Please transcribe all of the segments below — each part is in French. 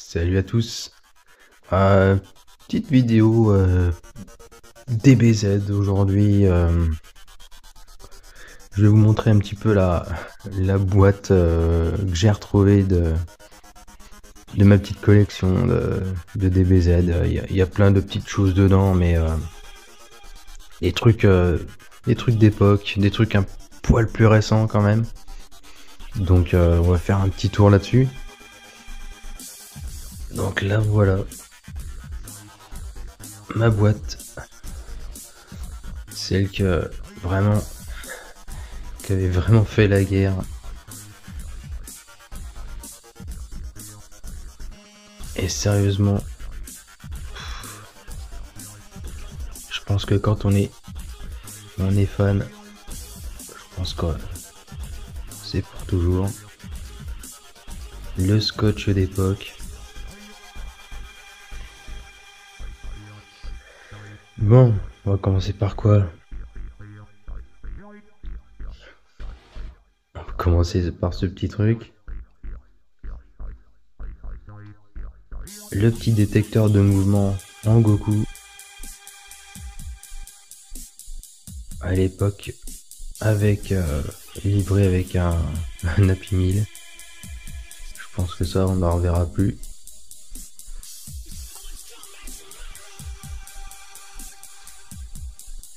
Salut à tous. Petite vidéo DBZ aujourd'hui. Je vais vous montrer un petit peu la boîte que j'ai retrouvée de ma petite collection de DBZ. Il y a plein de petites choses dedans, mais des trucs d'époque, des trucs un poil plus récents quand même. Donc on va faire un petit tour là-dessus. Donc là voilà ma boîte, celle qui avait vraiment fait la guerre. Et sérieusement, je pense que quand on est fan, je pense que c'est pour toujours. Le scotch d'époque. Bon, on va commencer par quoi? On va commencer par ce petit truc. Le petit détecteur de mouvement en Goku. À l'époque, livré avec un Happy Meal. Je pense que ça, on n'en reverra plus.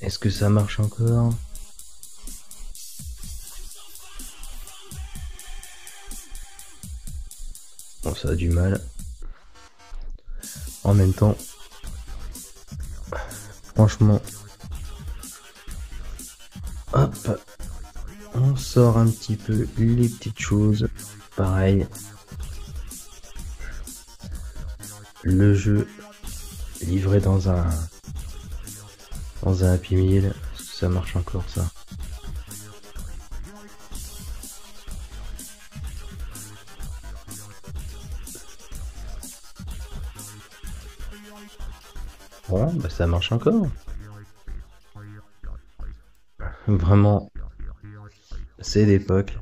Est-ce que ça marche encore? Bon, ça a du mal. En même temps, franchement, hop, on sort un petit peu les petites choses. Pareil, le jeu livré dans un Happy Meal. Est-ce que ça marche encore, ça? Bon, bah ça marche encore. Vraiment, c'est d'époque.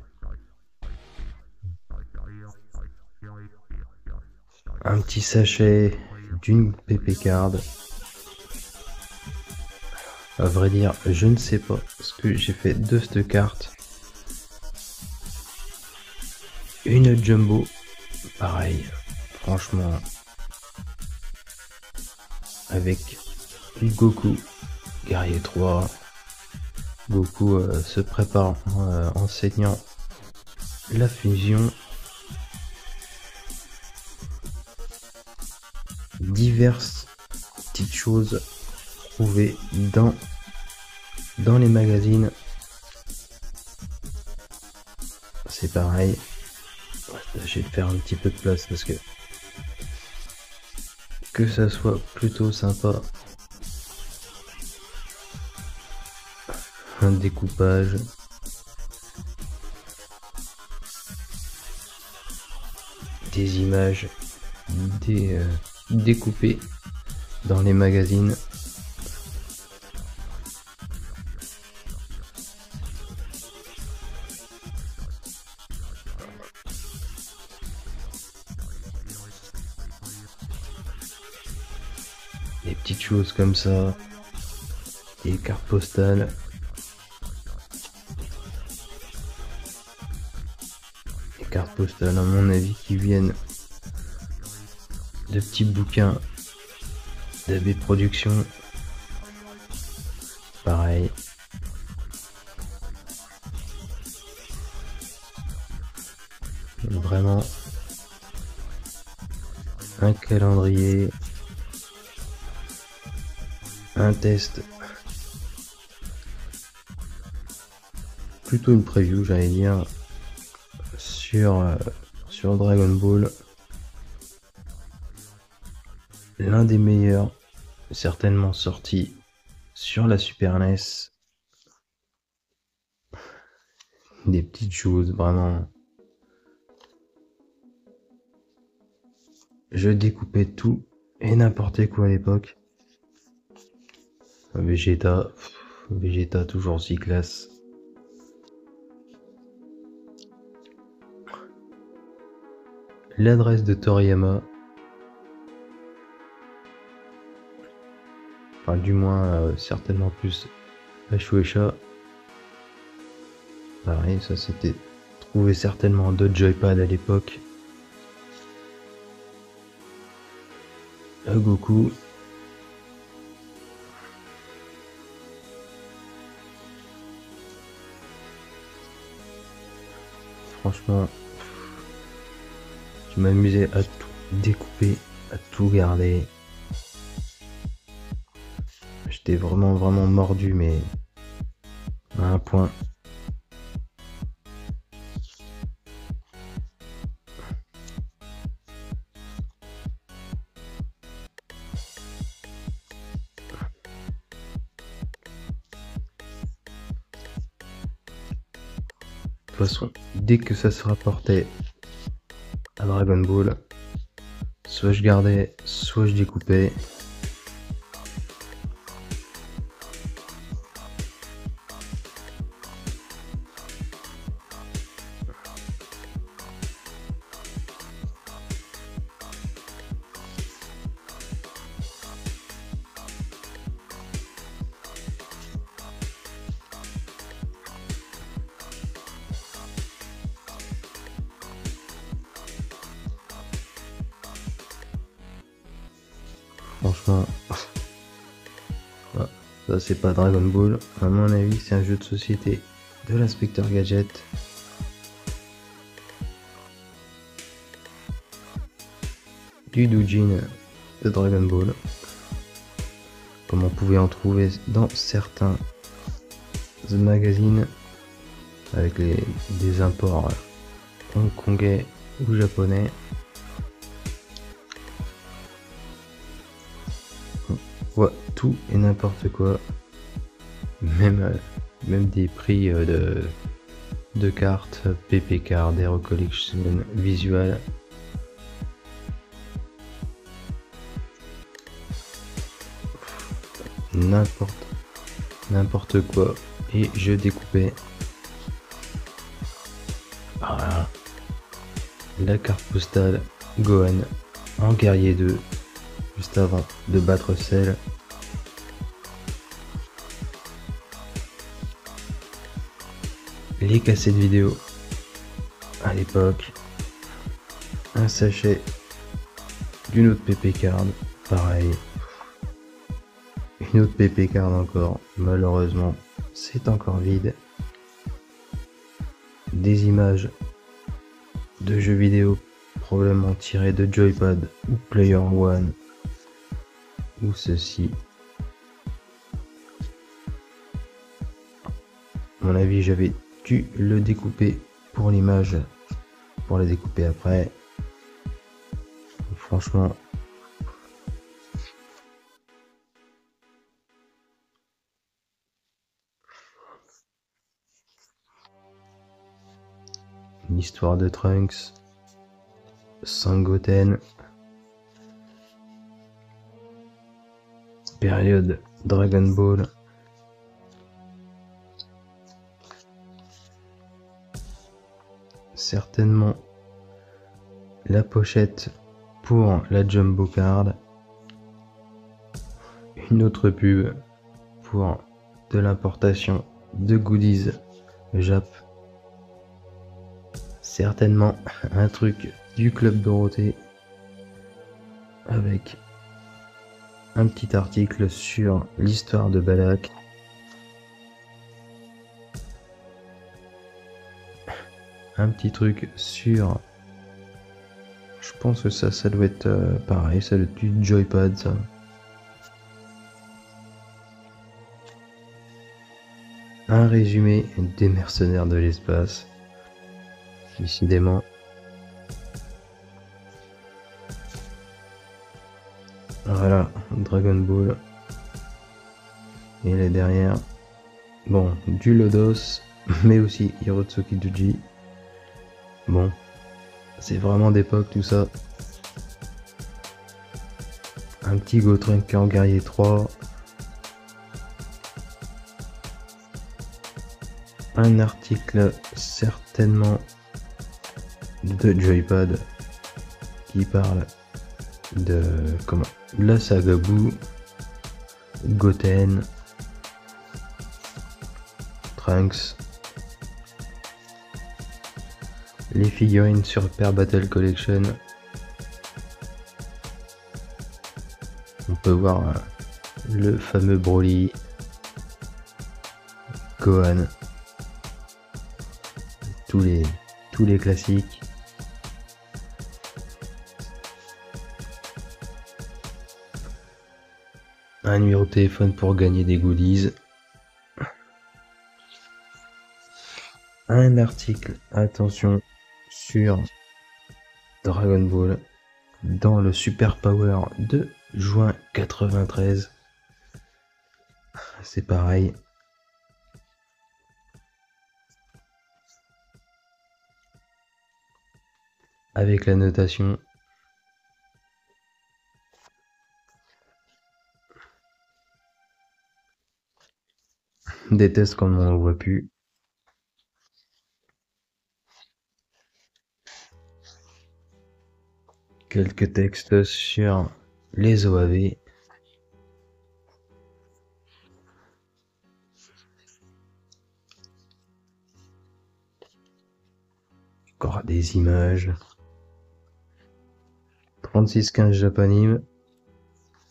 Un petit sachet d'une PP Card. À vrai dire, je ne sais pas ce que j'ai fait de cette carte. Une jumbo, pareil, franchement, avec Goku, guerrier 3. Goku se prépare enseignant la fusion. Diverses petites choses trouvées dans les magazines. C'est pareil. Je vais faire un petit peu de place parce que ça soit plutôt sympa. Un découpage. Des images découpées dans les magazines. Des petites choses comme ça. Des cartes postales. Des cartes postales, à mon avis, qui viennent de petits bouquins d'AB Productions. Pareil. Vraiment un calendrier, un test, plutôt une preview, j'allais dire, sur Dragon Ball. L'un des meilleurs, certainement sorti sur la Super NES. Des petites choses, vraiment. Je découpais tout et n'importe quoi à l'époque. Vegeta toujours si classe. L'adresse de Toriyama, Enfin, du moins, certainement plus à Shueisha. Pareil, ça c'était trouvé certainement d'autres joypads à l'époque. À Goku. Franchement, je m'amusais à tout découper, à tout garder. J'étais vraiment mordu, mais à un point. De toute façon, dès que ça se rapportait à Dragon Ball, soit je gardais, soit je découpais. Franchement, ça c'est pas Dragon Ball. À mon avis, c'est un jeu de société de l'inspecteur Gadget. Du doujin de Dragon Ball. Comme on pouvait en trouver dans certains magazines avec des imports hongkongais ou japonais. Ouais, tout et n'importe quoi. Même des prix de cartes, PP Card, Hero Collection, Visual. N'importe quoi. Et je découpais. Voilà. La carte postale Gohan en guerrier 2. Juste avant de battre Cell. Les cassettes vidéo à l'époque. Un sachet d'une autre PP Card. Pareil. Une autre PP Card encore. Malheureusement, c'est encore vide. Des images de jeux vidéo probablement tirées de Joypad ou Player One. Ou ceci. À mon avis, j'avais dû le découper pour l'image, pour la découper après. Franchement, l'histoire de Trunks, Sangoten, période Dragon Ball. Certainement la pochette pour la Jumbo Card. Une autre pub pour de l'importation de goodies Jap. Certainement un truc du Club Dorothée avec un petit article sur l'histoire de Balak. Un petit truc sur... Je pense que ça doit être pareil, ça doit être du Joypad ça. Un résumé des mercenaires de l'espace. Décidément. Voilà, Dragon Ball. Et là derrière, bon, du Lodos, mais aussi Hirotsuki Duji. Bon, c'est vraiment d'époque tout ça. Un petit Gotrunker en guerrier 3. Un article certainement de Joypad qui parle de la saga Boo, Goten, Trunks, les figurines Super Battle Collection. On peut voir le fameux Broly, Gohan, tous les classiques. Un numéro de téléphone pour gagner des goodies. Un article, attention, sur Dragon Ball dans le Super Power de juin 93. C'est pareil. Avec la notation. Des tests comme on ne voit plus. Quelques textes sur les OAV. Encore des images. 3615 Japanime.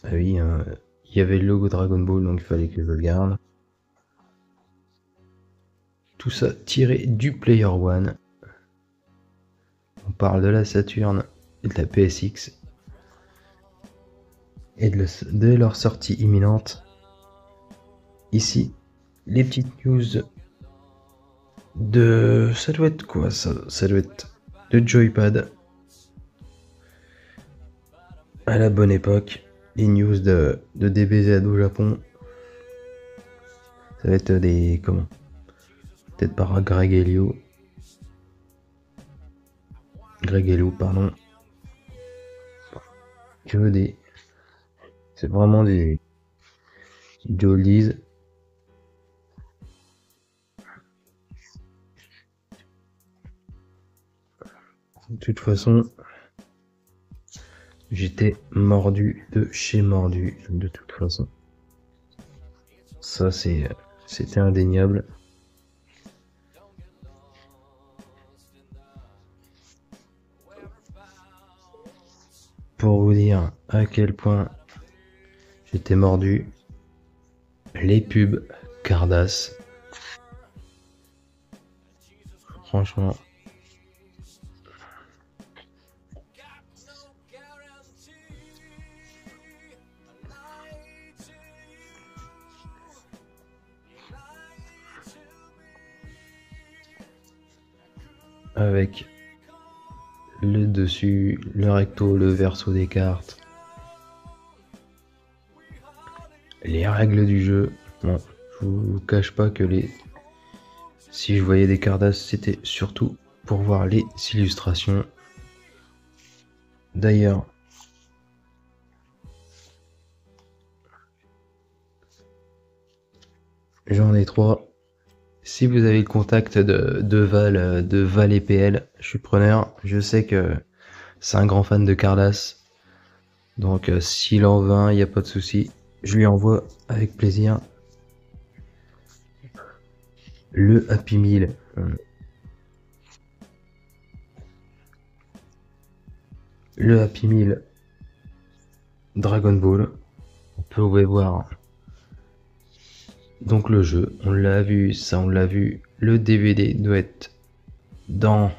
Ah oui, il y avait le logo Dragon Ball, donc il fallait que je le garde. Tout ça tiré du Player One. On parle de la Saturn et de la PSX. Et de leur sortie imminente. Ici, les petites news de... Ça doit être quoi ça doit être de Joypad. À la bonne époque. Les news de DBZ au Japon. Ça va être des... Comment? Peut-être par Greg Helio, pardon. Que des... C'est vraiment des oldies. De toute façon, j'étais mordu de chez mordu, de toute façon. Ça, c'était indéniable. Pour vous dire à quel point j'étais mordu, les pubs Cardass. Franchement. Avec le dessus, le recto, le verso des cartes. Les règles du jeu. Bon, je vous cache pas que si je voyais des Cardass, c'était surtout pour voir les illustrations. D'ailleurs, j'en ai 3. Si vous avez le contact de Val et PL, je suis preneur. Je sais que c'est un grand fan de Cardass. Donc s'il en veut un, il n'y a pas de souci. Je lui envoie avec plaisir. Le Happy Meal. Le Happy Meal Dragon Ball. On peut voir donc le jeu. On l'a vu, ça on l'a vu. Le DVD doit être dans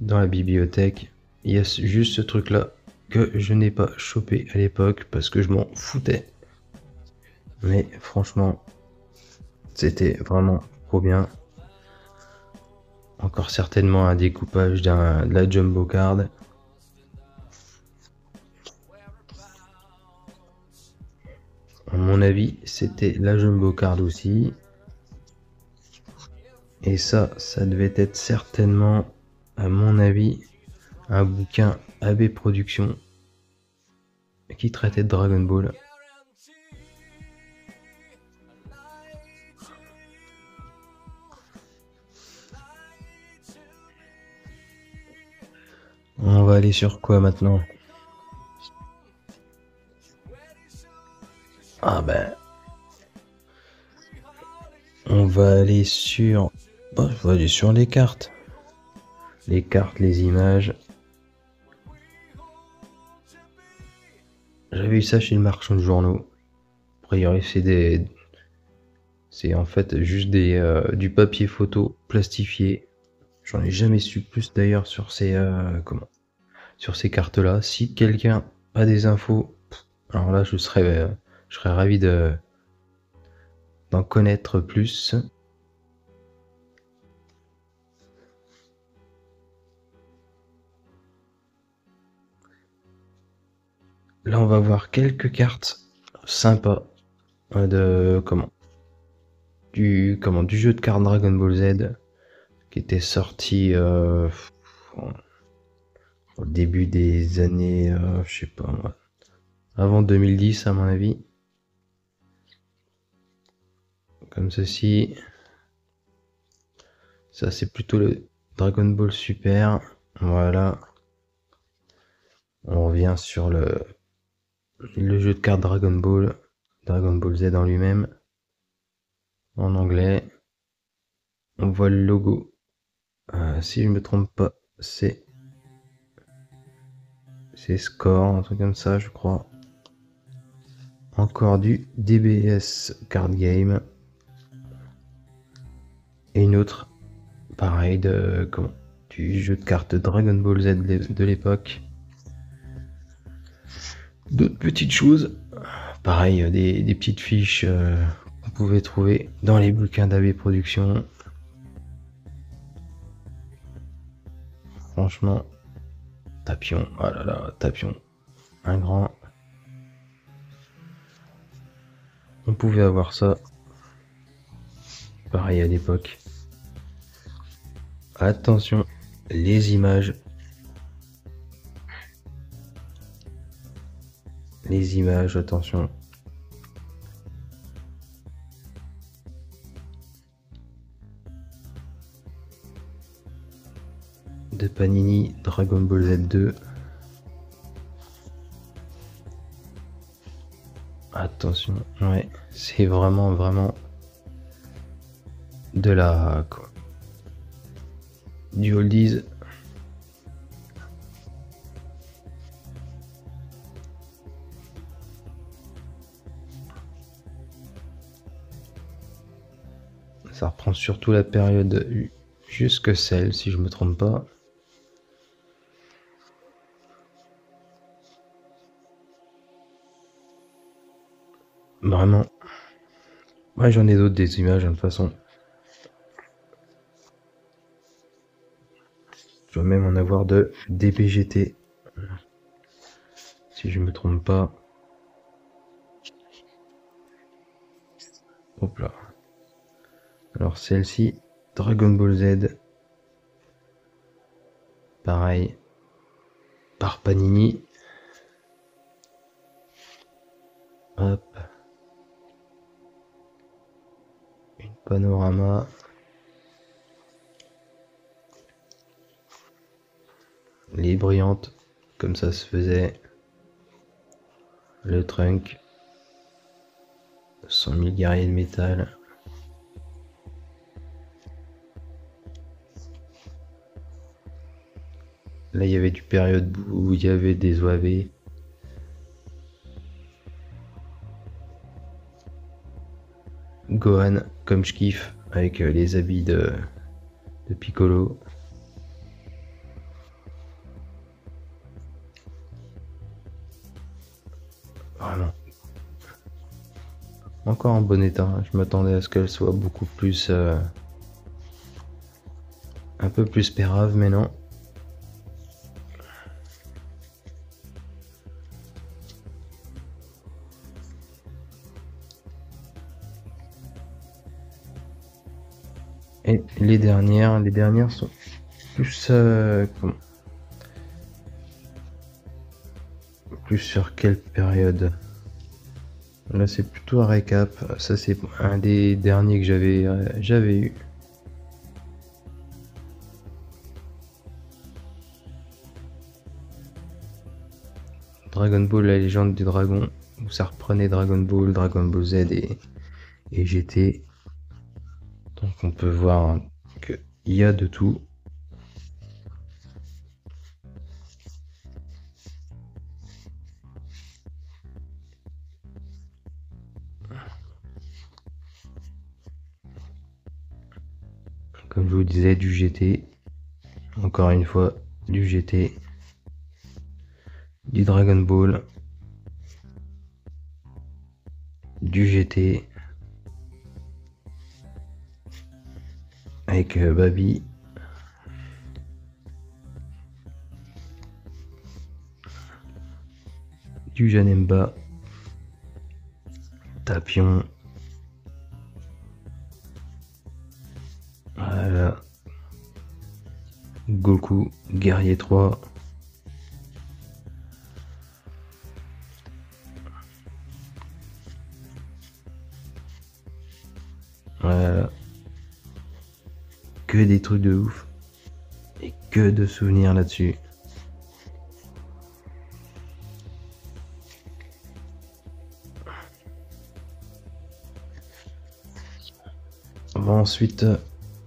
la bibliothèque. Il y a juste ce truc là que je n'ai pas chopé à l'époque parce que je m'en foutais. Mais franchement, c'était vraiment trop bien. Encore certainement un découpage de la Jumbo Card. À mon avis, c'était la Jumbo Card aussi. Et ça devait être certainement, à mon avis, un bouquin AB Productions qui traitait de Dragon Ball. On va aller sur quoi maintenant? Ah ben, on va aller sur... Oh, on va aller sur les cartes. Les cartes, les images. J'avais eu ça chez le marchand de journaux. A priori, c'est en fait juste du papier photo plastifié. J'en ai jamais su plus d'ailleurs sur sur ces cartes-là. Si quelqu'un a des infos, alors là, je serais ravi d'en connaître plus. Là, on va voir quelques cartes sympas de du jeu de cartes Dragon Ball Z qui était sorti au début des années, je sais pas moi, avant 2010 à mon avis. Comme ceci. Ça, c'est plutôt le Dragon Ball Super. Voilà. On revient sur le jeu de cartes Dragon Ball. Dragon Ball Z en lui-même. En anglais. On voit le logo. Si je me trompe pas, c'est Score, un truc comme ça, je crois. Encore du DBS Card Game. Et une autre, pareil, du jeu de cartes Dragon Ball Z de l'époque. D'autres petites choses, pareil, des petites fiches qu'on pouvait trouver dans les bouquins d'AB Productions. Franchement, Tapion, oh là là, Tapion, un grand. On pouvait avoir ça, pareil à l'époque. Attention, les images. Les images, attention. De Panini, Dragon Ball Z2. Attention, ouais, c'est vraiment de la quoi, du oldies. Ça reprend surtout la période jusque celle, si je me trompe pas. Vraiment. Ouais, j'en ai d'autres des images, de toute façon. Je dois même en avoir de DPGT. Si je me trompe pas. Hop là. Alors celle-ci, Dragon Ball Z. Pareil. Par Panini. Hop. Une panorama. Les brillantes, comme ça se faisait. Le trunk. 100 000 guerriers de métal. Là, il y avait du période où il y avait des OAV. Gohan, comme je kiffe, avec les habits de Piccolo. Vraiment. Encore en bon état. Je m'attendais à ce qu'elle soit beaucoup plus... un peu plus pérave, mais non. Et les dernières sont plus... plus sur quelle période? Là, c'est plutôt un récap. Ça, c'est un des derniers que j'avais eu. Dragon Ball, la légende du dragon. où ça reprenait Dragon Ball, Dragon Ball Z et GT. Donc on peut voir qu'il y a de tout. Comme je vous disais, du GT. Encore une fois, du GT. Du Dragon Ball. Du GT. Avec Baby. Du Janemba. Tapion. Voilà. Goku, Guerrier 3. Voilà. Que des trucs de ouf. Et que de souvenirs là-dessus. On va ensuite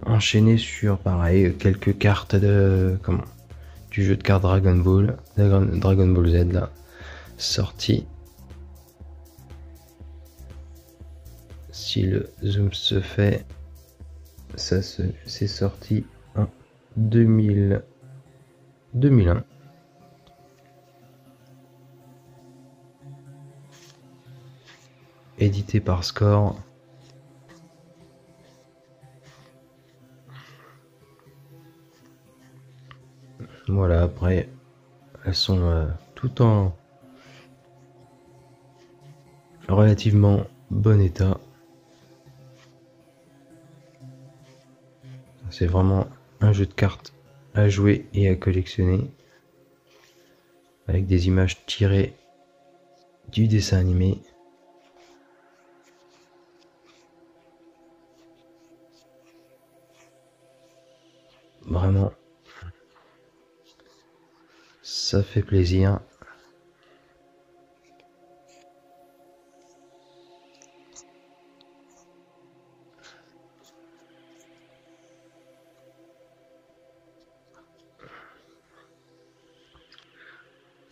enchaîner sur pareil quelques cartes du jeu de cartes Dragon Ball, Dragon Ball Z là, sorti. Si le zoom se fait, c'est sorti en 2001. Édité par Score. Voilà, après, elles sont tout en relativement bon état. C'est vraiment un jeu de cartes à jouer et à collectionner, avec des images tirées du dessin animé. Vraiment, ça fait plaisir.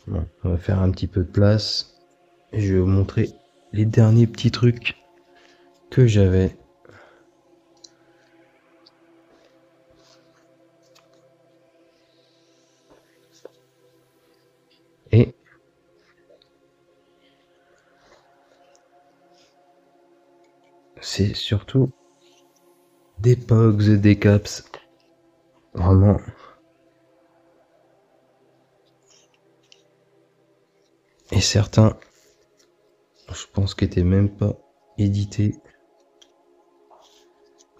Bon, on va faire un petit peu de place. Et je vais vous montrer les derniers petits trucs que j'avais. Et c'est surtout des Pogs, des Caps. Vraiment. Et certains, je pense qu'ils n'étaient même pas édités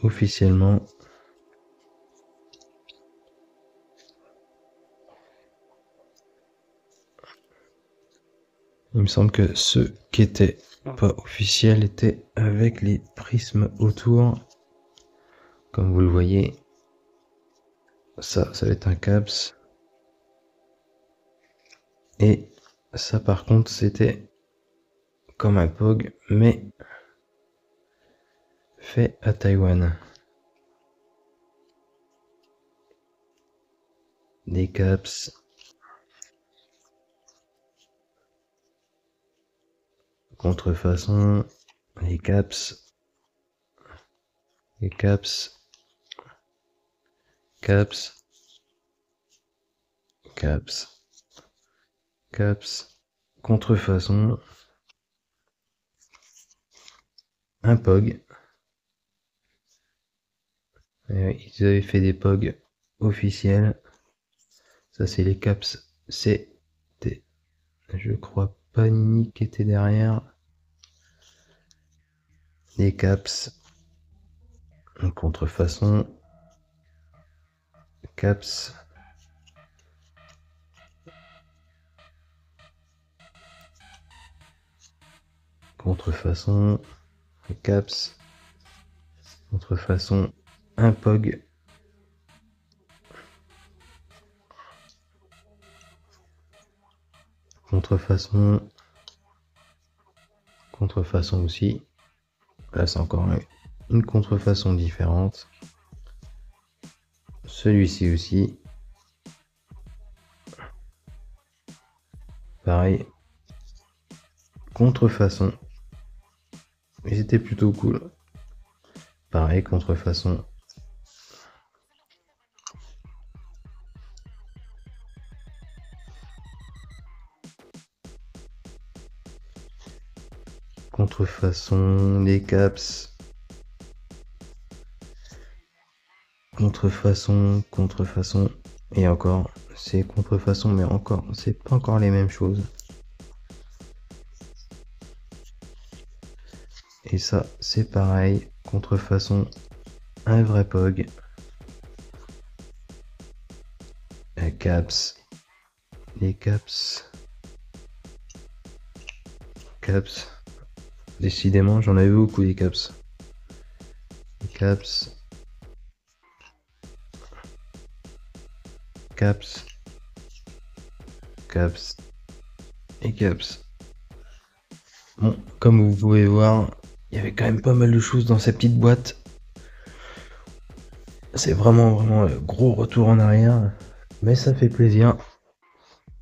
officiellement. Il me semble que ceux qui étaient pas officiels étaient avec les prismes autour. Comme vous le voyez, ça va être un Caps. Et ça par contre c'était comme un Pog, mais fait à Taïwan. Des Caps. Contrefaçon. Les Caps. Les Caps. Caps. Caps. Caps. Contrefaçon. Un Pog. Ils avaient fait des Pog officiels. Ça c'est les Caps. C'était, je crois, Panini qui était derrière. Les Caps. En contrefaçon. Caps. Contrefaçon. Caps. Contrefaçon. Un Pog. Contrefaçon. contrefaçon aussi. Là, c'est encore une contrefaçon différente. Celui-ci aussi. Pareil. Contrefaçon. Ils étaient plutôt cool. Pareil, contrefaçon. Contrefaçon, les caps. Contrefaçon, contrefaçon. Et encore, c'est contrefaçon, mais encore, c'est pas encore les mêmes choses. Et ça, c'est pareil, contrefaçon, un vrai POG. Caps. Les caps. Caps. Décidément, j'en avais beaucoup des caps. Les caps. Caps. Caps. Et caps. Bon, comme vous pouvez voir, il y avait quand même pas mal de choses dans cette petite boîte. C'est vraiment gros retour en arrière. Mais ça fait plaisir.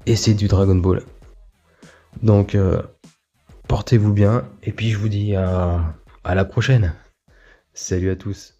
Et c'est du Dragon Ball. Donc, portez-vous bien. Et puis, je vous dis à la prochaine. Salut à tous.